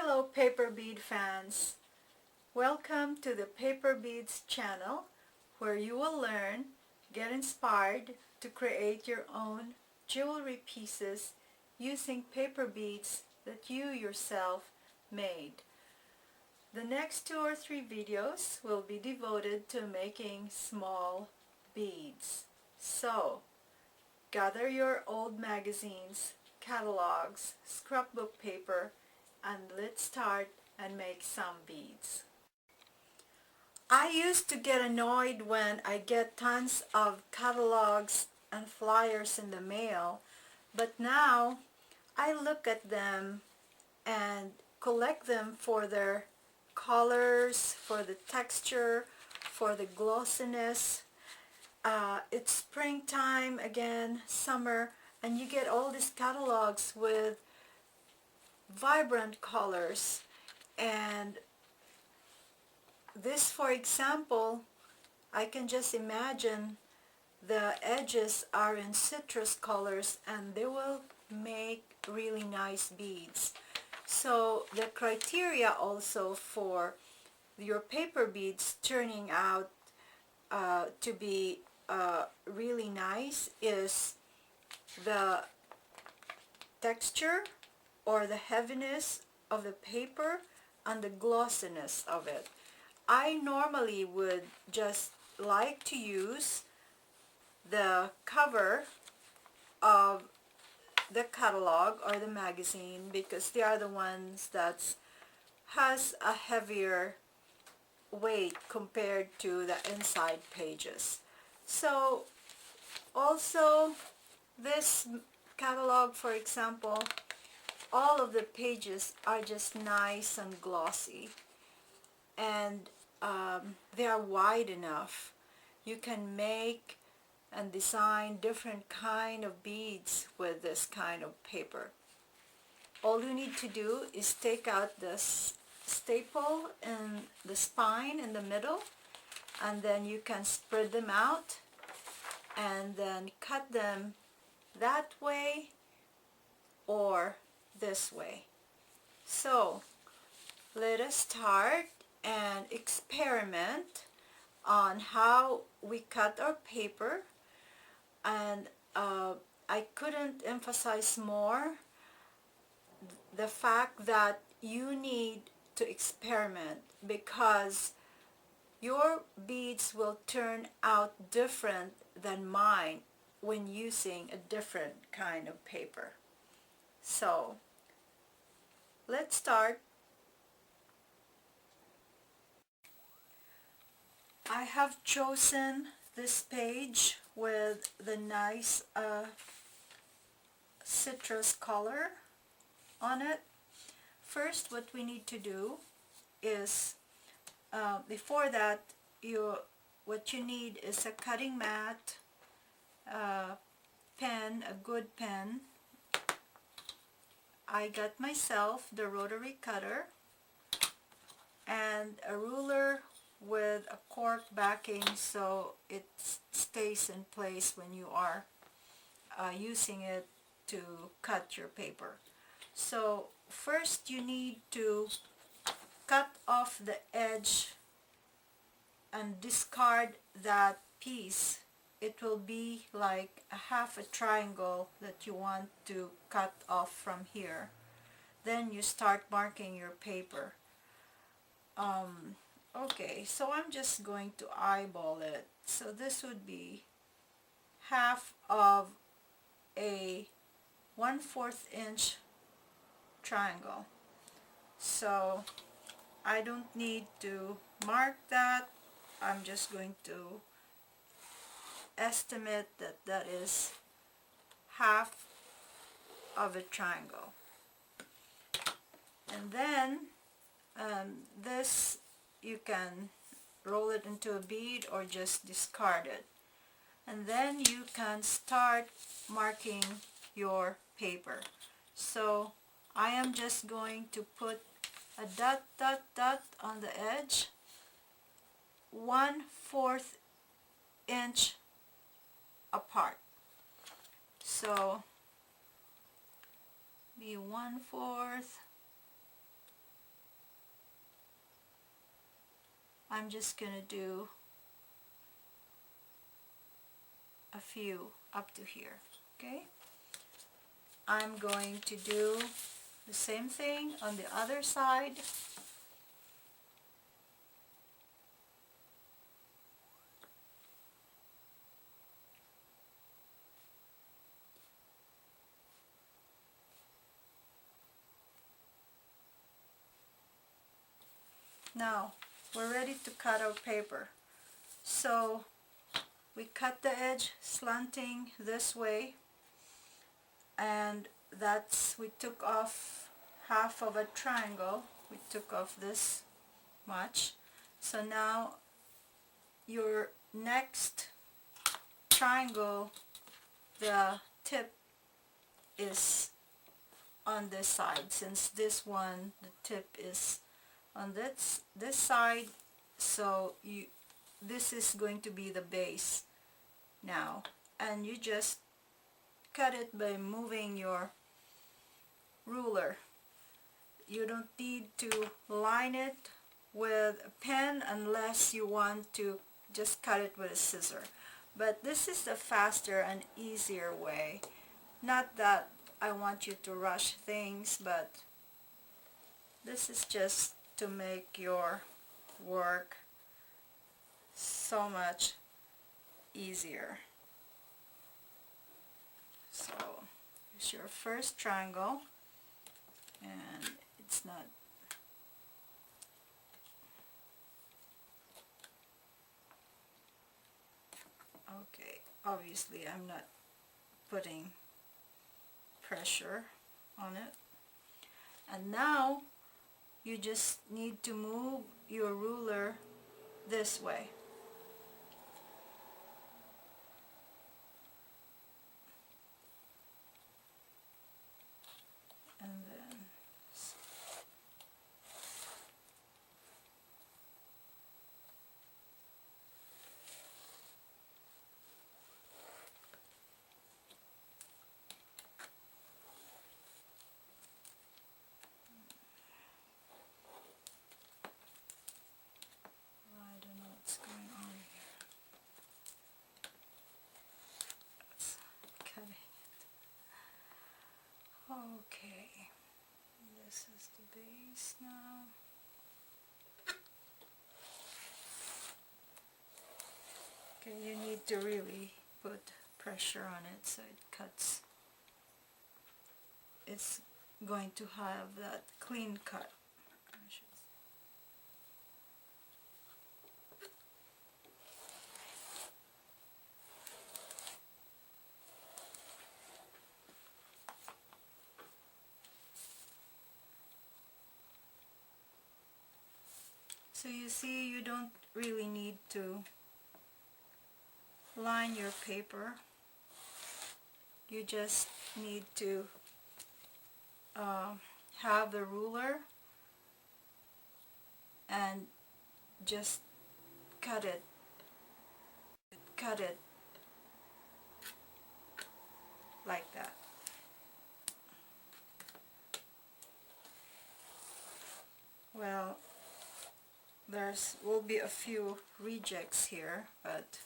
Hello paper bead fans. Welcome to the Paper Beads channel where you will learn, get inspired to create your own jewelry pieces using paper beads that you yourself made. The next 2 or 3 videos will be devoted to making small beads. So, gather your old magazines, catalogs, scrapbook paper, and let's start and make some beads. I used to get annoyed when I get tons of catalogs and flyers in the mail, but now I look at them and collect them for their colors, for the texture, for the glossiness. It's springtime again, summer, and you get all these catalogs with vibrant colors. And this, for example, I can just imagine the edges are in citrus colors and they will make really nice beads. So the criteria also for your paper beads turning out to be really nice is the texture or the heaviness of the paper and the glossiness of it. I normally would just like to use the cover of the catalog or the magazine because they are the ones that has a heavier weight compared to the inside pages. So also this catalog, for example, all of the pages are just nice and glossy, and they are wide enough. You can make and design different kind of beads with this kind of paper. All you need to do is take out this staple in the spine in the middle, and then you can spread them out and then cut them that way or this way. So let us start and experiment on how we cut our paper. And I couldn't emphasize more the fact that you need to experiment because your beads will turn out different than mine when using a different kind of paper. So let's start. I have chosen this page with the nice citrus color on it. First, what we need to do is before that, what you need is a cutting mat, pen, a good pen. I got myself the rotary cutter and a ruler with a cork backing so it stays in place when you are using it to cut your paper. So first you need to cut off the edge and discard that piece. It will be like a half a triangle that you want to cut off from here. Then you start marking your paper. Okay, so I'm just going to eyeball it. So this would be half of a 1/4 inch triangle. So I don't need to mark that. I'm just going to estimate that that is half of a triangle. And then this, you can roll it into a bead or just discard it. And then you can start marking your paper. So I am just going to put a dot, dot, dot on the edge, 1/4 inch apart. So be 1/4 I'm just gonna do a few up to here. Okay, I'm going to do the same thing on the other side. Now we're ready to cut our paper. So we cut the edge slanting this way, and we took off half of a triangle. We took off this much. So now your next triangle, the tip is on this side, since this one, the tip is on this side. So this is going to be the base now, and you just cut it by moving your ruler. You don't need to line it with a pen unless you want to just cut it with a scissor. But this is the faster and easier way. Not that I want you to rush things, but this is just to make your work so much easier. So here's your first triangle, and it's not okay. Obviously I'm not putting pressure on it. And now you just need to move your ruler this way. And then I don't know what's going on here. It's cutting it. Okay, this is the base now. Okay, you need to really put pressure on it so it cuts. It's going to have that clean cut. So you see, you don't really need to line your paper. You just need to have the ruler and just cut it like that. Well, will be a few rejects here, but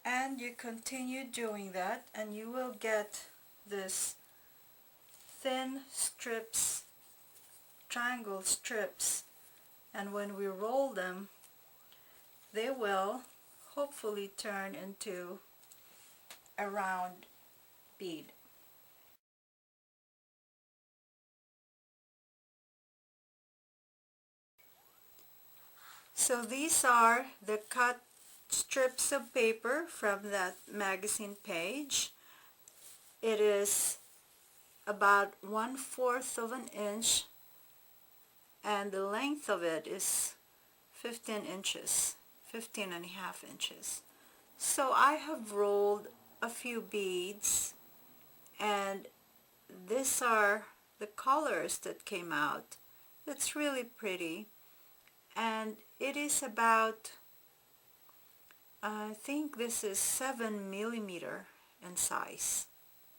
and you continue doing that, and you will get this thin strips, triangle strips, and when we roll them, they will hopefully turn into a round bead. So these are the cut strips of paper from that magazine page. It is about 1/4 of an inch, and the length of it is 15 inches, 15 and a half inches. So I have rolled a few beads, and these are the colors that came out. It's really pretty, and it is about, I think this is 7 millimeter in size,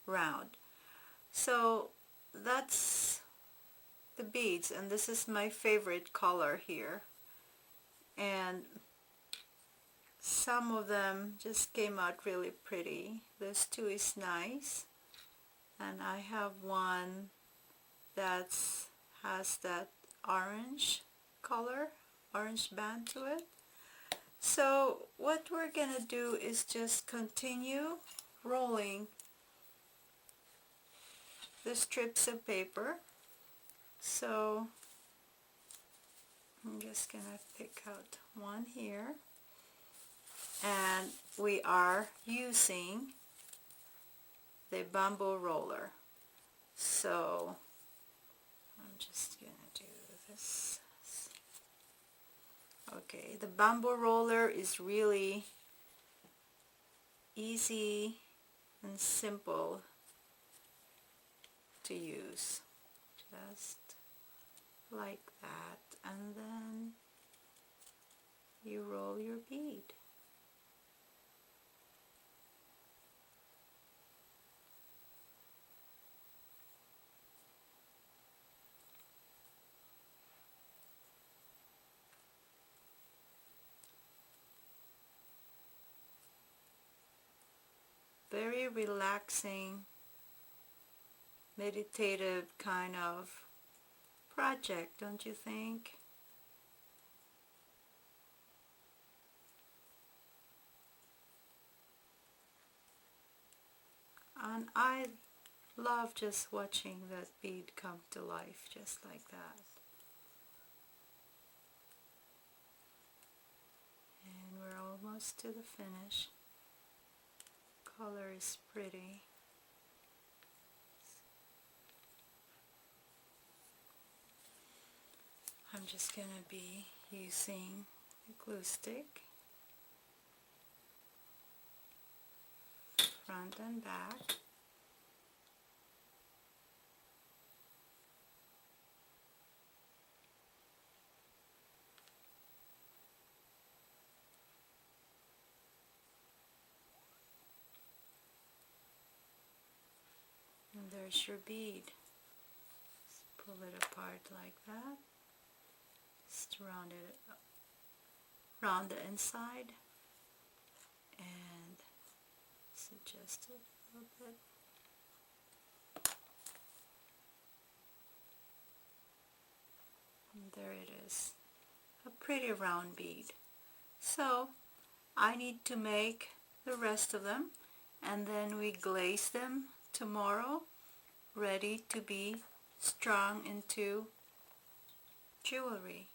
round. So that's the beads, and this is my favorite color here, and some of them just came out really pretty. This too is nice, and I have one that has that orange color, orange band to it. So what we're gonna do is just continue rolling the strips of paper. So I'm just gonna pick out one here, and we are using the bamboo roller. So I'm just gonna do this. Okay, the bamboo roller is really easy and simple to use. Just like that, and then you roll your bead. Very relaxing, meditative kind of project, don't you think? And I love just watching that bead come to life just like that. And we're almost to the finish. Color is pretty. I'm just going to be using a glue stick, front and back. And there's your bead. Just pull it apart like that. Just round it up, round the inside, and adjust it a little bit. And there it is, a pretty round bead. So I need to make the rest of them, and then we glaze them tomorrow, ready to be strung into jewelry.